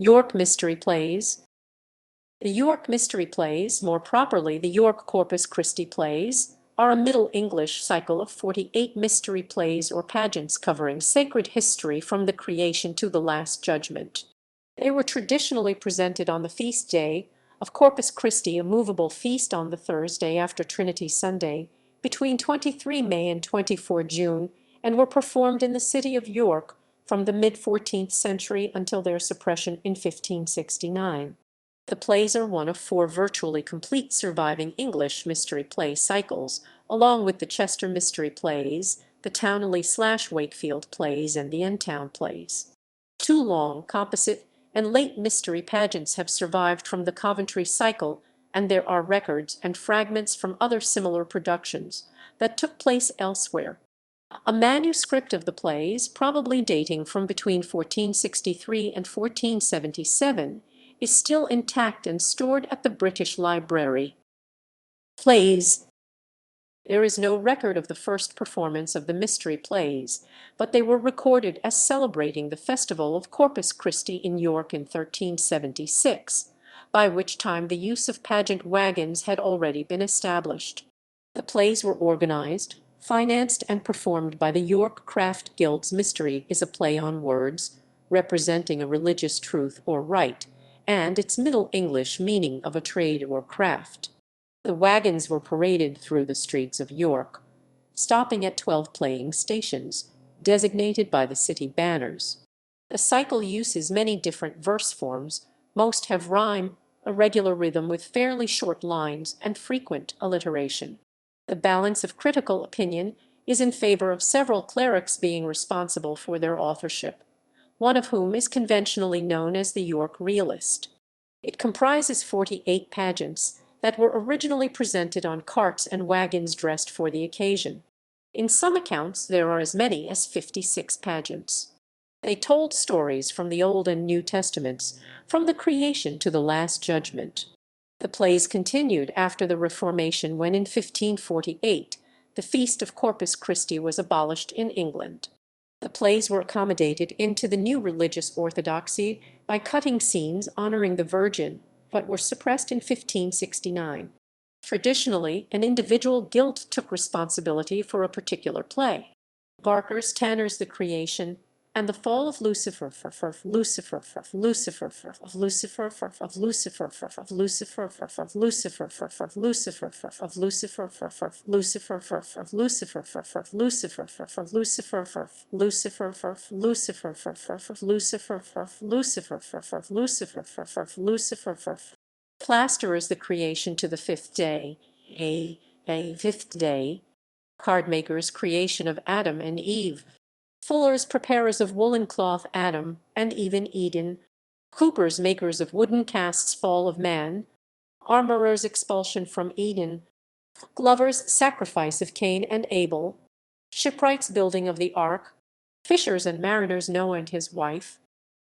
York Mystery Plays. The York Mystery Plays, more properly the York Corpus Christi Plays, are a Middle English cycle of 48 mystery plays or pageants covering sacred history from the creation to the Last Judgment. They were traditionally presented on the feast day of Corpus Christi, a movable feast on the Thursday after Trinity Sunday, between 23 May and 24 June, and were performed in the city of York from the mid-14th century until their suppression in 1569. The plays are one of four virtually complete surviving English mystery play cycles, along with the Chester Mystery Plays, the Towneley/Wakefield Plays, and the Town Plays. Two long, composite, and late mystery pageants have survived from the Coventry cycle, and there are records and fragments from other similar productions that took place elsewhere. A manuscript of the plays, probably dating from between 1463 and 1477, is still intact and stored at the British Library. Plays. There is no record of the first performance of the mystery plays, but they were recorded as celebrating the festival of Corpus Christi in York in 1376, by which time the use of pageant wagons had already been established. The plays were organized, financed, and performed by the York Craft Guild's Mystery is a play on words, representing a religious truth or rite, and its Middle English meaning of a trade or craft. The wagons were paraded through the streets of York, stopping at 12 playing stations, designated by the city banners. The cycle uses many different verse forms, most have rhyme, a regular rhythm with fairly short lines, and frequent alliteration. The balance of critical opinion is in favor of several clerics being responsible for their authorship, one of whom is conventionally known as the York realist. It comprises 48 pageants that were originally presented on carts and wagons dressed for the occasion. In some accounts there are as many as 56 pageants. They told stories from the Old and New Testaments, from the creation to the Last Judgment. The plays continued after the Reformation, when in 1548 the Feast of Corpus Christi was abolished in England. The plays were accommodated into the new religious orthodoxy by cutting scenes honoring the Virgin, but were suppressed in 1569. Traditionally, an individual guild took responsibility for a particular play. Barker's Tanner's The Creation and the Fall of Lucifer of Lucifer of Lucifer of Lucifer of Lucifer of Lucifer of Lucifer of Lucifer of Lucifer of Lucifer of Lucifer of Lucifer of Lucifer of Lucifer of Lucifer of Lucifer of Lucifer of Lucifer of Lucifer of Plasterers The Creation to the Fifth Day, a fifth day. Cardmakers Creation of Adam and Eve. Fullers preparers of woolen cloth Adam and even Eden, coopers makers of wooden casts Fall of Man, armorers expulsion from Eden, glovers sacrifice of Cain and Abel, shipwrights building of the ark, fishers and mariners Noah and his wife,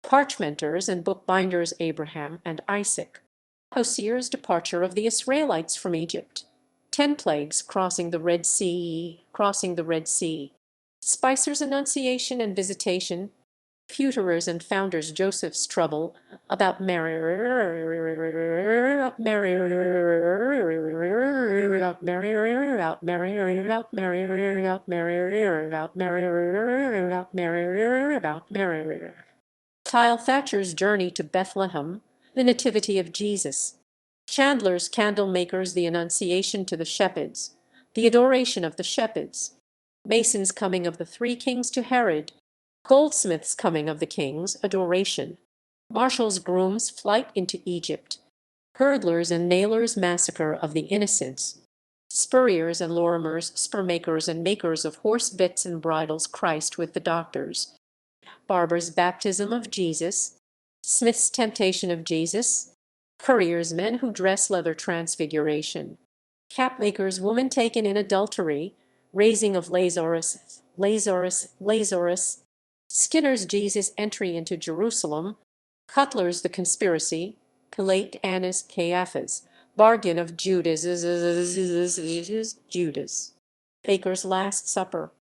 parchmenters and bookbinders Abraham and Isaac, Hosea's departure of the Israelites from Egypt, 10 plagues crossing the Red Sea, Spicer's Annunciation and Visitation, Pewterers and Founders Joseph's Trouble, about Mary, Tile Thatcher's Journey to Bethlehem, the Nativity of Jesus, Chandler's Candlemakers, the Annunciation to the Shepherds, the Adoration of the Shepherds, Mason's Coming of the Three Kings to Herod, Goldsmith's Coming of the Kings, Adoration, Marshall's Groom's Flight into Egypt, Hurdlers and Nailers' Massacre of the Innocents, Spurriers and Lorimers, Spurmakers and Makers of Horse Bits and Bridles, Christ with the Doctors, Barber's Baptism of Jesus, Smith's Temptation of Jesus, Currier's Men Who Dress Leather Transfiguration, Capmaker's Woman Taken in Adultery, Raising of Lazarus, Skinner's Jesus Entry into Jerusalem, Cutler's The Conspiracy, Pilate Annas Caiaphas, Bargain of Judas, Baker's Last Supper,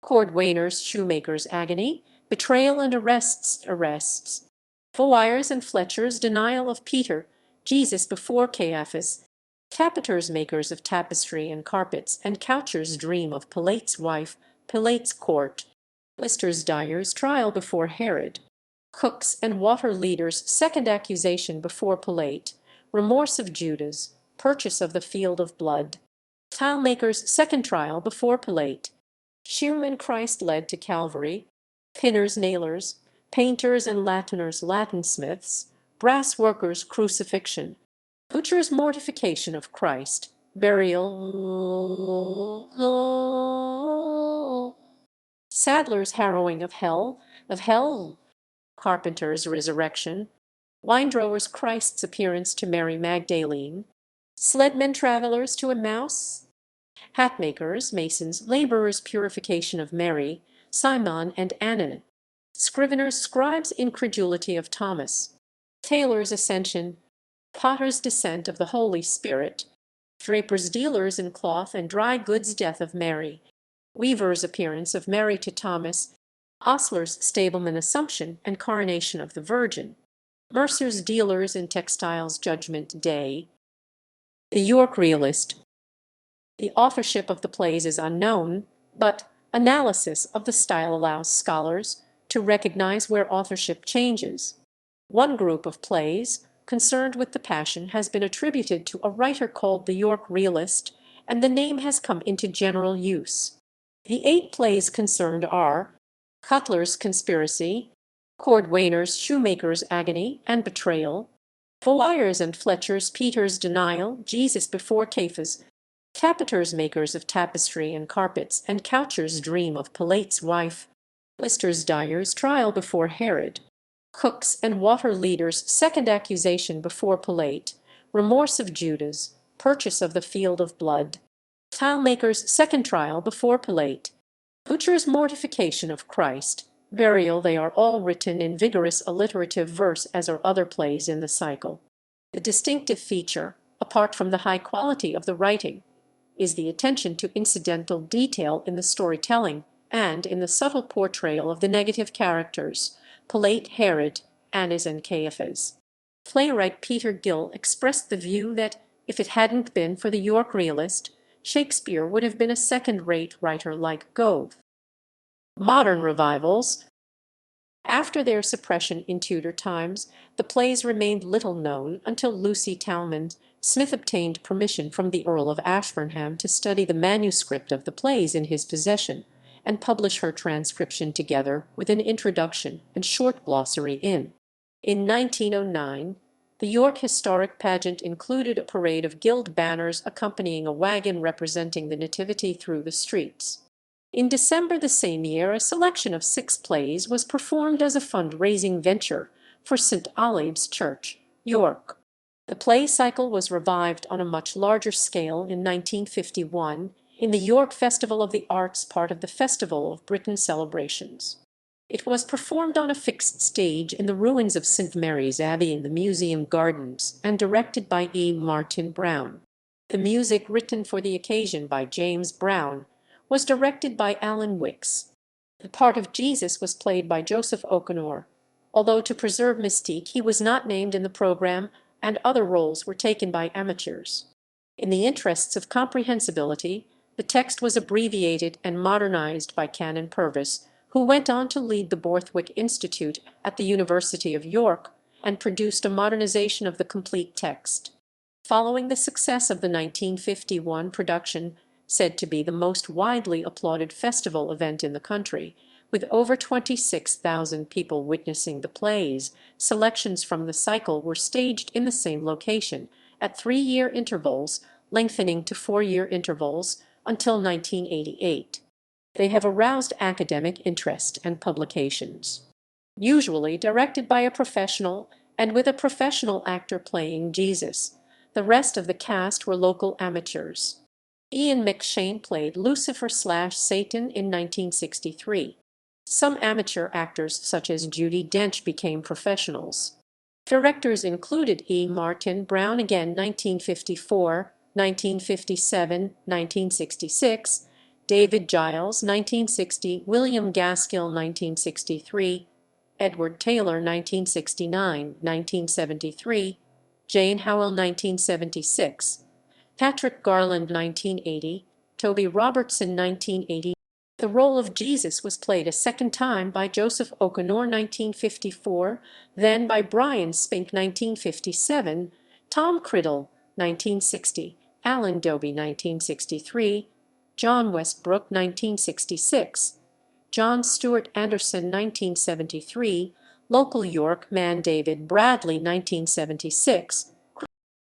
Cordwainer's Shoemaker's Agony, Betrayal and Arrests, Wyers and Fletcher's denial of Peter, Jesus before Caiaphas, Capiter's makers of tapestry and carpets, and Coucher's dream of Pilate's wife, Pilate's court, Lister's dyer's trial before Herod, Cook's and water leaders' second accusation before Pilate, remorse of Judas, purchase of the field of blood, tilemaker's second trial before Pilate, shearmen Christ led to Calvary, pinners, nailers, painters and latiners, latinsmiths, brass workers' crucifixion, butcher's mortification of Christ, burial, saddler's harrowing of hell, carpenter's resurrection, wine-drower's Christ's appearance to Mary Magdalene, sledmen travelers to Emmaus, hatmakers, masons, laborers' purification of Mary, Simon and Anna, scriveners, scribes' incredulity of Thomas, tailors' ascension, potters' descent of the Holy Spirit, drapers' dealers in cloth and dry goods' death of Mary, weavers' appearance of Mary to Thomas, ostlers' stableman assumption and coronation of the Virgin, mercers' dealers in textiles' judgment day. The York realist. The authorship of the plays is unknown, but analysis of the style allows scholars to recognize where authorship changes. One group of plays concerned with the Passion has been attributed to a writer called the York realist, and the name has come into general use. The 8 plays concerned are Cutler's Conspiracy, Cordwainer's Shoemaker's Agony and Betrayal, Wyers and Fletcher's Peter's Denial, Jesus before Caiaphas, Capiter's makers of tapestry and carpets, and Coucher's dream of Pilate's wife, Lister's dyer's trial before Herod, Cook's and water leaders' second accusation before Pilate, remorse of Judas, purchase of the field of blood, tilemaker's second trial before Pilate, butcher's mortification of Christ, burial. They are all written in vigorous alliterative verse, as are other plays in the cycle. The distinctive feature, apart from the high quality of the writing, is the attention to incidental detail in the storytelling and in the subtle portrayal of the negative characters, Pilate, Herod, Annas, and Caiaphas. Playwright Peter Gill expressed the view that if it hadn't been for the York realist, Shakespeare would have been a second-rate writer like Gove. Modern revivals. After their suppression in Tudor times, the plays remained little known until Lucy Talmand Smith obtained permission from the Earl of Ashburnham to study the manuscript of the plays in his possession, and publish her transcription together with an introduction and short glossary in 1909, the York Historic Pageant included a parade of gilt banners accompanying a wagon representing the Nativity through the streets. In December the same year, a selection of 6 plays was performed as a fundraising venture for St. Olave's Church, York. The play cycle was revived on a much larger scale in 1951 in the York Festival of the Arts, part of the Festival of Britain celebrations. It was performed on a fixed stage in the ruins of St. Mary's Abbey in the Museum Gardens and directed by E. Martin Brown. The music, written for the occasion by James Brown, was directed by Alan Wicks. The part of Jesus was played by Joseph O'Connor, although to preserve mystique he was not named in the program, and other roles were taken by amateurs. In the interests of comprehensibility, the text was abbreviated and modernized by Canon Purvis, who went on to lead the Borthwick Institute at the University of York and produced a modernization of the complete text. Following the success of the 1951 production, said to be the most widely applauded festival event in the country, with over 26,000 people witnessing the plays, selections from the cycle were staged in the same location, at 3-year intervals, lengthening to 4-year intervals, until 1988. They have aroused academic interest and publications. Usually directed by a professional and with a professional actor playing Jesus, the rest of the cast were local amateurs. Ian McShane played Lucifer/Satan in 1963. Some amateur actors such as Judi Dench became professionals. Directors included E. Martin Brown again 1954, 1957, 1966, David Giles 1960, William Gaskill 1963, Edward Taylor 1969, 1973, Jane Howell 1976, Patrick Garland 1980, Toby Robertson 1980. The role of Jesus was played a second time by Joseph O'Connor 1954, then by Brian Spink 1957, Tom Criddle 1960, Alan Doby 1963, John Westbrook 1966, John Stuart Anderson 1973, local York man David Bradley 1976.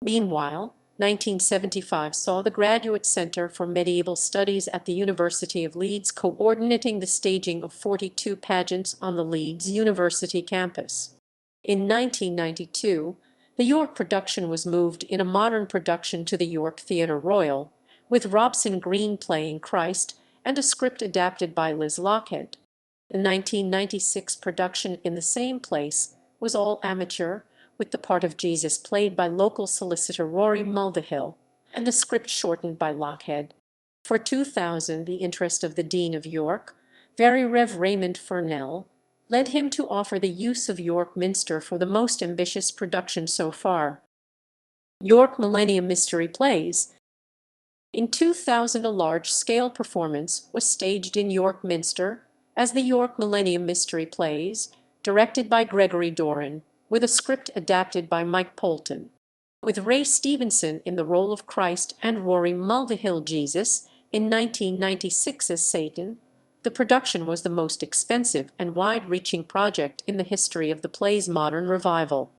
Meanwhile, 1975 saw the Graduate Center for Medieval Studies at the University of Leeds coordinating the staging of 42 pageants on the Leeds University campus. In 1992, the York production was moved in a modern production to the York Theatre Royal, with Robson Green playing Christ and a script adapted by Liz Lockhead. The 1996 production in the same place was all amateur, with the part of Jesus played by local solicitor Rory Mulvihill, and the script shortened by Lockhead. For 2000, the interest of the Dean of York, Very Rev. Raymond Furnell, led him to offer the use of York Minster for the most ambitious production so far. York Millennium Mystery Plays. In 2000, a large-scale performance was staged in York Minster as the York Millennium Mystery Plays, directed by Gregory Doran, with a script adapted by Mike Polton. With Ray Stevenson in the role of Christ and Rory Mulvihill Jesus in 1996 as Satan, the production was the most expensive and wide-reaching project in the history of the play's modern revival.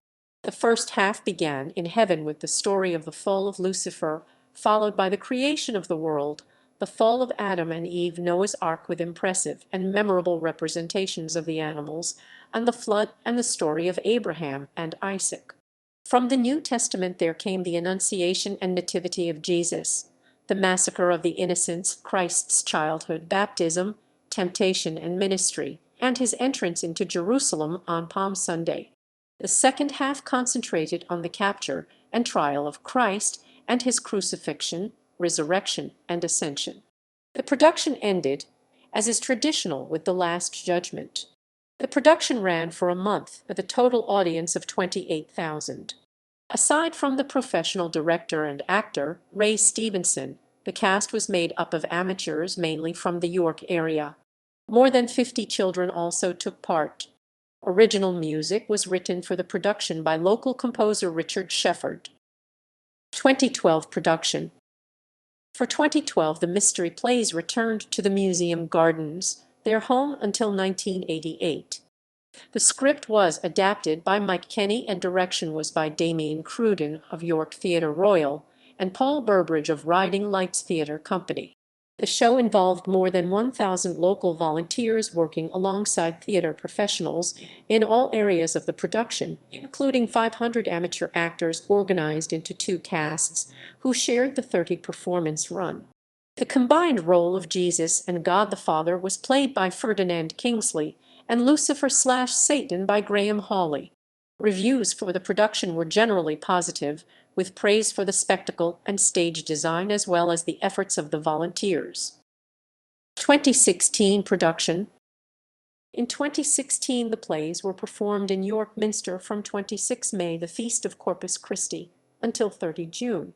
The first half began in heaven with the story of the fall of Lucifer, followed by the creation of the world, the fall of Adam and Eve, Noah's Ark with impressive and memorable representations of the animals, and the flood and the story of Abraham and Isaac. From the New Testament there came the Annunciation and Nativity of Jesus, the massacre of the innocents, Christ's childhood, baptism, temptation and ministry, and his entrance into Jerusalem on Palm Sunday. The second half concentrated on the capture and trial of Christ and his crucifixion, resurrection, and ascension. The production ended, as is traditional, with the Last Judgment. The production ran for a month with a total audience of 28,000. Aside from the professional director and actor, Ray Stevenson, the cast was made up of amateurs mainly from the York area. More than 50 children also took part. Original music was written for the production by local composer Richard Shefford. 2012 production. For 2012, the Mystery Plays returned to the Museum Gardens, their home until 1988. The script was adapted by Mike Kenny and direction was by Damien Cruden of York Theatre Royal and Paul Burbridge of Riding Lights Theatre Company. The show involved more than 1,000 local volunteers working alongside theatre professionals in all areas of the production, including 500 amateur actors organized into two casts who shared the 30-performance run. The combined role of Jesus and God the Father was played by Ferdinand Kingsley and Lucifer/Satan by Graham Hawley. Reviews for the production were generally positive, with praise for the spectacle and stage design as well as the efforts of the volunteers. 2016 production. In 2016, the plays were performed in York Minster from 26 May, the Feast of Corpus Christi, until 30 June.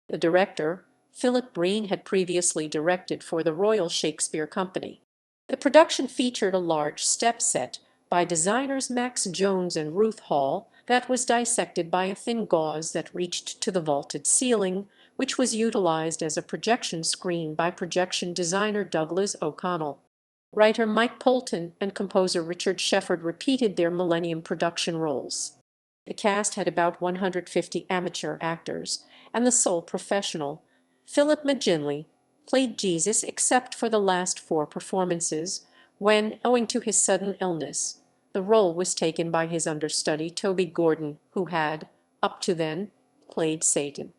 The director, Philip Breen, had previously directed for the Royal Shakespeare Company. The production featured a large step set by designers Max Jones and Ruth Hall that was dissected by a thin gauze that reached to the vaulted ceiling, which was utilized as a projection screen by projection designer Douglas O'Connell. Writer Mike Polton and composer Richard Shefford repeated their Millennium production roles. The cast had about 150 amateur actors, and the sole professional, Philip McGinley, played Jesus except for the last 4 performances, when, owing to his sudden illness, the role was taken by his understudy Toby Gordon, who had, up to then, played Satan.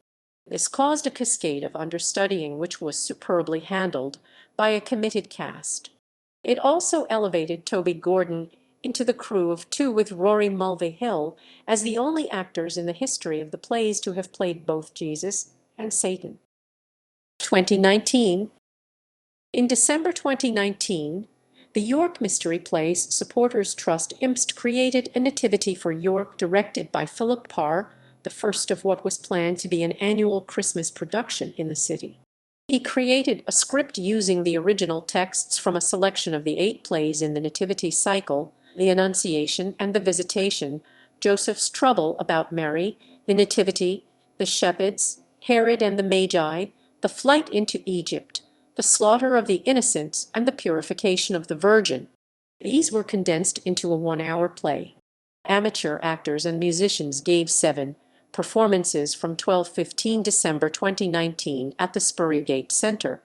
This caused a cascade of understudying which was superbly handled by a committed cast. It also elevated Toby Gordon into the crew of 2 with Rory Mulvihill as the only actors in the history of the plays to have played both Jesus and Satan. 2019. In December 2019, The York Mystery Plays Supporters Trust IMST created a nativity for York directed by Philip Parr, the first of what was planned to be an annual Christmas production in the city. He created a script using the original texts from a selection of the 8 plays in the Nativity cycle: the Annunciation and the Visitation, Joseph's Trouble about Mary, the Nativity, the Shepherds, Herod and the Magi, the Flight into Egypt, the Slaughter of the Innocents, and the Purification of the Virgin. These were condensed into a 1-hour play. Amateur actors and musicians gave 7 performances from 12-15 December 2019 at the Spurrigate Centre.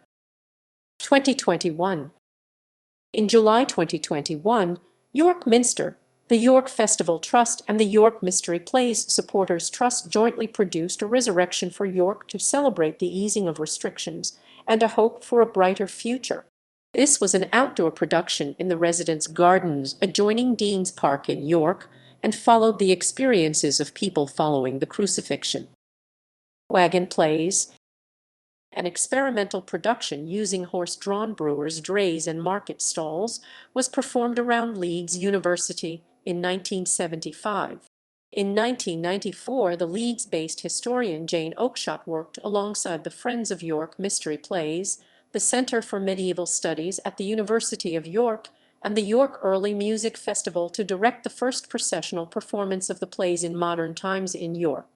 2021. In July 2021, York Minster, the York Festival Trust and the York Mystery Plays Supporters Trust jointly produced a resurrection for York to celebrate the easing of restrictions and a hope for a brighter future. This was an outdoor production in the residence gardens adjoining Dean's Park in York, and followed the experiences of people following the crucifixion. Wagon Plays, an experimental production using horse-drawn brewers' drays and market stalls, was performed around Leeds University in 1975. In 1994, the Leeds-based historian Jane Oakeshott worked alongside the Friends of York Mystery Plays, the Centre for Medieval Studies at the University of York, and the York Early Music Festival to direct the first processional performance of the plays in modern times in York.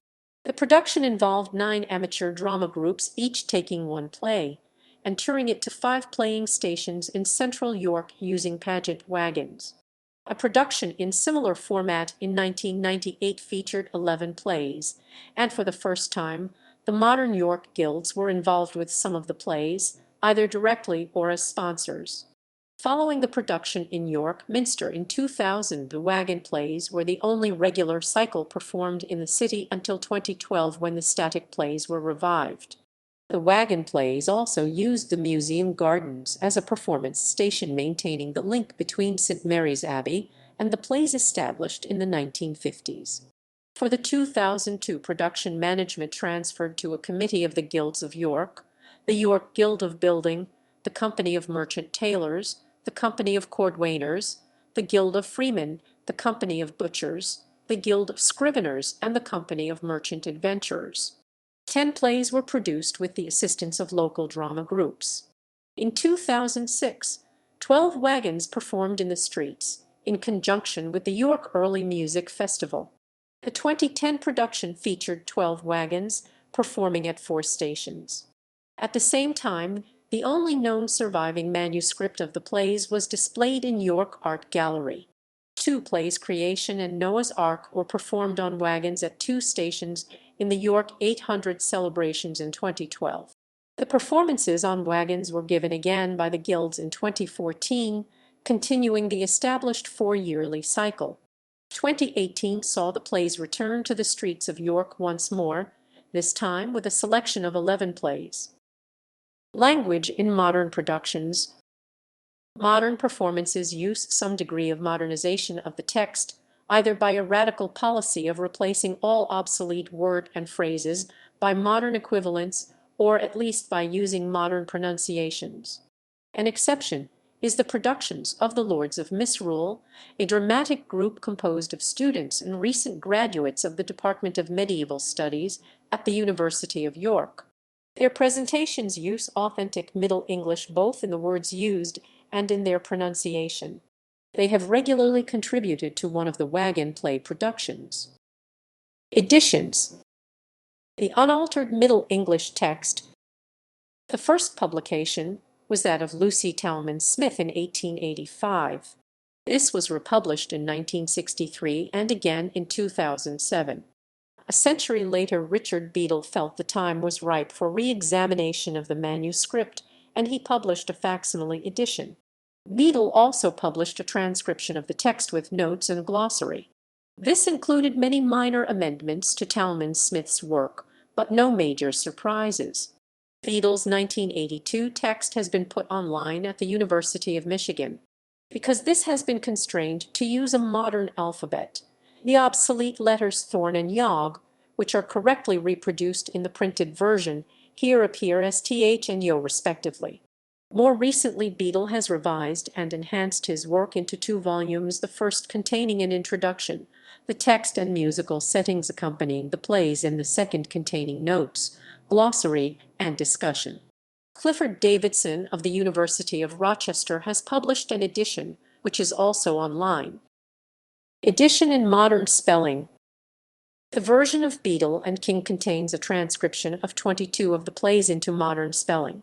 The production involved 9 amateur drama groups, each taking 1 play, and touring it to 5 playing stations in central York using pageant wagons. A production in similar format in 1998 featured 11 plays, and for the first time, the modern York guilds were involved with some of the plays, either directly or as sponsors. Following the production in York Minster in 2000, the Wagon Plays were the only regular cycle performed in the city until 2012, when the static plays were revived. The Wagon Plays also used the museum gardens as a performance station, maintaining the link between St. Mary's Abbey and the plays established in the 1950s. For the 2002 production, management transferred to a committee of the Guilds of York, the York Guild of Building, the Company of Merchant Tailors, the Company of Cordwainers, the Guild of Freemen, the Company of Butchers, the Guild of Scriveners, and the Company of Merchant Adventurers. 10 plays were produced with the assistance of local drama groups. In 2006, 12 wagons performed in the streets, in conjunction with the York Early Music Festival. The 2010 production featured 12 wagons performing at 4 stations. At the same time, the only known surviving manuscript of the plays was displayed in York Art Gallery. 2 plays, Creation and Noah's Ark, were performed on wagons at 2 stations in the York 800 celebrations in 2012. The performances on wagons were given again by the guilds in 2014, continuing the established 4-yearly cycle. 2018 saw the plays return to the streets of York once more, this time with a selection of 11 plays. Language in modern productions. Modern performances use some degree of modernization of the text, either by a radical policy of replacing all obsolete word and phrases by modern equivalents, or at least by using modern pronunciations. An exception is the productions of the Lords of Misrule, a dramatic group composed of students and recent graduates of the Department of Medieval Studies at the University of York. Their presentations use authentic Middle English both in the words used and in their pronunciation. They have regularly contributed to one of the Wagon Play productions. Editions. The unaltered Middle English text. The first publication was that of Lucy Talman Smith in 1885. This was republished in 1963 and again in 2007. A century later, Richard Beadle felt the time was ripe for re-examination of the manuscript, and he published a facsimile edition. Beadle also published a transcription of the text with notes and glossary. This included many minor amendments to Talman Smith's work, but no major surprises. Beadle's 1982 text has been put online at the University of Michigan. Because this has been constrained to use a modern alphabet, the obsolete letters Thorn and Yog, which are correctly reproduced in the printed version, here appear as th and yo respectively. More recently, Beadle has revised and enhanced his work into two volumes, the first containing an introduction, the text and musical settings accompanying the plays, and the second containing notes, glossary, and discussion. Clifford Davidson of the University of Rochester has published an edition, which is also online. Edition in modern spelling. The version of Beadle and King contains a transcription of 22 of the plays into modern spelling.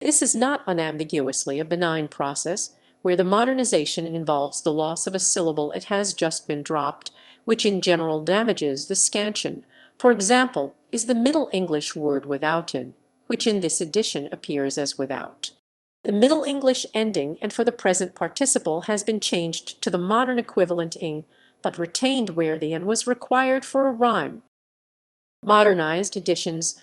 This is not unambiguously a benign process, where the modernization involves the loss of a syllable it has just been dropped, which in general damages the scansion. For example, is the Middle English word withouten, which in this edition appears as without. The Middle English ending and for the present participle has been changed to the modern equivalent ing, but retained where the and was required for a rhyme. Modernized editions.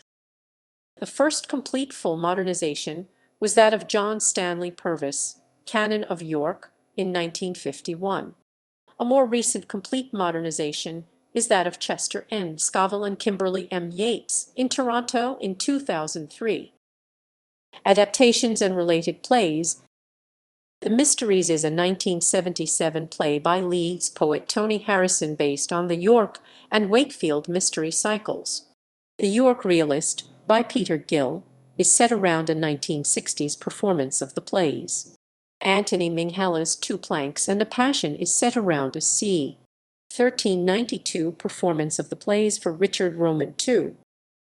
The first complete full modernization was that of John Stanley Purvis, Canon of York, in 1951. A more recent complete modernization is that of Chester N. Scoville and Kimberly M. Yates, in Toronto in 2003. Adaptations and related plays. The Mysteries is a 1977 play by Leeds poet Tony Harrison based on the York and Wakefield mystery cycles. The York Realist, by Peter Gill, is set around a 1960s performance of the plays. Anthony Minghell's Two Planks and a Passion is set around a c. 1392 performance of the plays for Richard Roman II.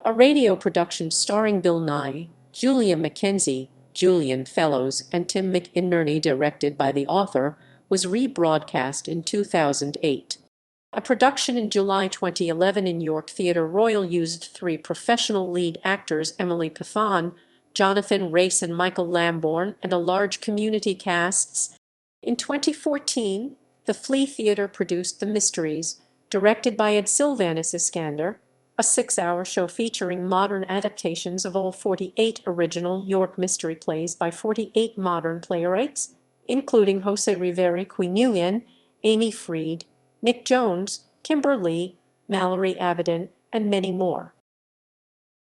A radio production starring Bill Nye, Julia Mackenzie, Julian Fellows, and Tim McInerney, directed by the author, was rebroadcast in 2008. A production in July 2011 in York Theatre Royal used three professional lead actors, Emily Python, Jonathan Race, and Michael Lambourne, and a large community casts. In 2014, the Flea Theatre produced The Mysteries, directed by Ed Sylvanus Iskander, a 6-hour show featuring modern adaptations of all 48 original York mystery plays by 48 modern playwrights, including Jose Rivera Quinuen, Amy Freed, Nick Jones, Kimber Lee, Mallory Avedon, and many more.